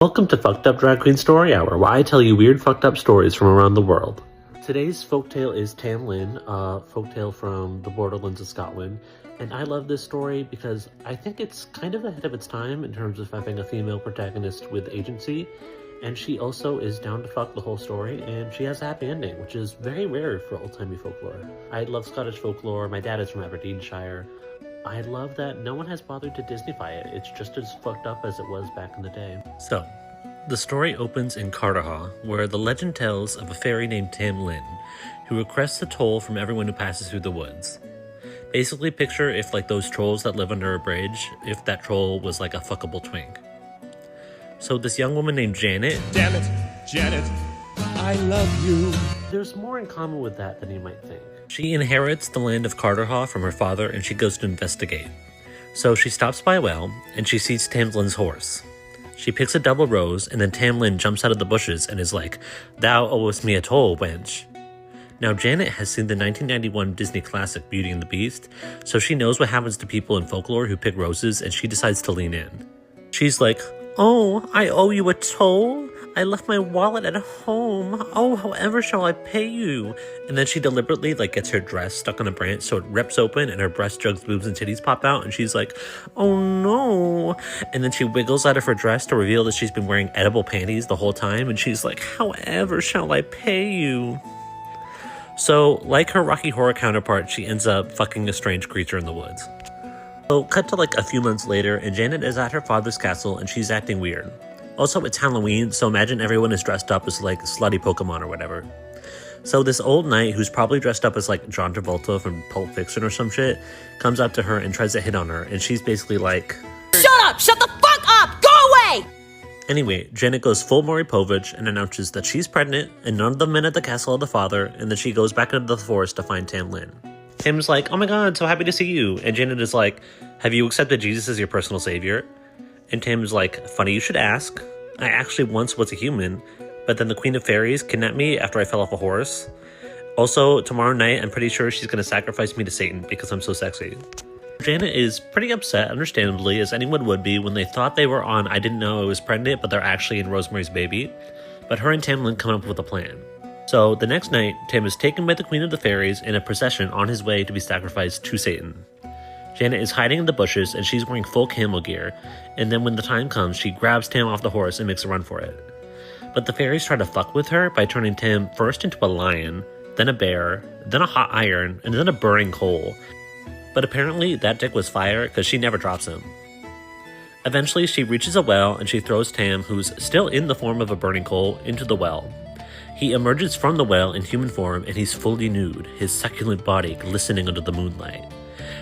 Welcome to Fucked Up Drag Queen Story Hour, where I tell you weird fucked up stories from around the world. Today's folktale is Tam Lin, a folktale from the borderlands of Scotland. And I love this story because I think it's kind of ahead of its time in terms of having a female protagonist with agency. And she also is down to fuck the whole story, and she has a happy ending, which is very rare for old-timey folklore. I love Scottish folklore. My dad is from Aberdeenshire. I love that no one has bothered to Disneyfy it. It's just as fucked up as it was back in the day. So, the story opens in Carterhaugh, where the legend tells of a fairy named Tam Lin, who requests a toll from everyone who passes through the woods. Basically, picture if, like those trolls that live under a bridge, if that troll was like a fuckable twink. So this young woman named Janet... Damn it, Janet, I love you. There's more in common with that than you might think. She inherits the land of Carterhaugh from her father, and she goes to investigate. So she stops by a well, and she sees Tam Lin's horse. She picks a double rose, and then Tam Lin jumps out of the bushes and is like, "Thou owest me a toll, wench." Now Janet has seen the 1991 Disney classic Beauty and the Beast, so she knows what happens to people in folklore who pick roses, and she decides to lean in. She's like, "Oh, I owe you a toll? I left my wallet at home. Oh, however shall I pay you?" And then she deliberately gets her dress stuck on a branch so it rips open and her breast jugs, boobs, and titties pop out, and she's like, "Oh no." And then she wiggles out of her dress to reveal that she's been wearing edible panties the whole time, and she's like, "However shall I pay you?" So, like her Rocky Horror counterpart, she ends up fucking a strange creature in the woods. So, cut to a few months later, and Janet is at her father's castle, and she's acting weird. Also, it's Halloween, so imagine everyone is dressed up as slutty Pokemon or whatever. So this old knight, who's probably dressed up as John Travolta from Pulp Fiction or some shit, comes up to her and tries to hit on her, and she's basically like, "Shut up! Shut the fuck up! Go away!" Anyway, Janet goes full Maury Povich and announces that she's pregnant, and none of the men at the castle are the father, and then she goes back into the forest to find Tam Lin. Tim's like, "Oh my god, so happy to see you." And Janet is like, "Have you accepted Jesus as your personal savior?" And Tim's like, "Funny you should ask. I actually once was a human, but then the Queen of Fairies kidnapped me after I fell off a horse. Also, tomorrow night, I'm pretty sure she's gonna sacrifice me to Satan because I'm so sexy." Janet is pretty upset, understandably, as anyone would be when they thought they were on I Didn't Know I Was Pregnant, but they're actually in Rosemary's Baby. But her and Tam Lin come up with a plan. So, the next night, Tim is taken by the Queen of the Fairies in a procession on his way to be sacrificed to Satan. Janet is hiding in the bushes, and she's wearing full camel gear, and then when the time comes, she grabs Tam off the horse and makes a run for it. But the fairies try to fuck with her by turning Tim first into a lion, then a bear, then a hot iron, and then a burning coal. But apparently, that dick was fire, because she never drops him. Eventually, she reaches a well, and she throws Tam, who's still in the form of a burning coal, into the well. He emerges from the well in human form, and he's fully nude, his succulent body glistening under the moonlight.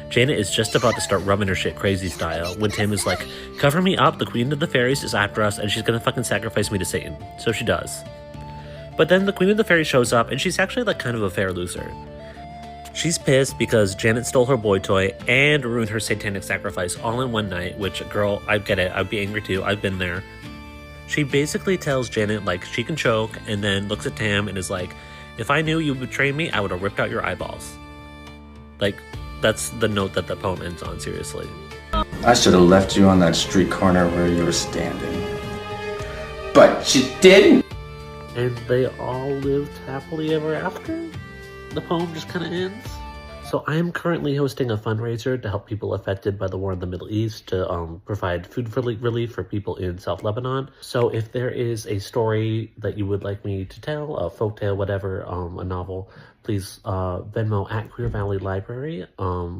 Janet is just about to start rubbing her shit crazy style when Tim is like, "Cover me up, the Queen of the Fairies is after us and she's gonna fucking sacrifice me to Satan." So she does. But then the Queen of the Fairies shows up, and she's actually kind of a fair loser. She's pissed because Janet stole her boy toy and ruined her satanic sacrifice all in one night, which, girl, I get it, I'd be angry too, I've been there. She basically tells Janet she can choke, and then looks at Tam and is like, "If I knew you betrayed me, I would have ripped out your eyeballs." That's the note that the poem ends on, seriously. "I should have left you on that street corner where you were standing. But you didn't!" And they all lived happily ever after? The poem just kind of ends. So I am currently hosting a fundraiser to help people affected by the war in the Middle East, to provide food relief for people in South Lebanon. So if there is a story that you would like me to tell, a folktale, whatever, a novel, please Venmo at Queer Valley Library.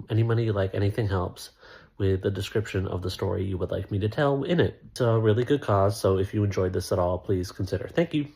Any money, anything helps, with the description of the story you would like me to tell in it. It's a really good cause, so if you enjoyed this at all, please consider. Thank you.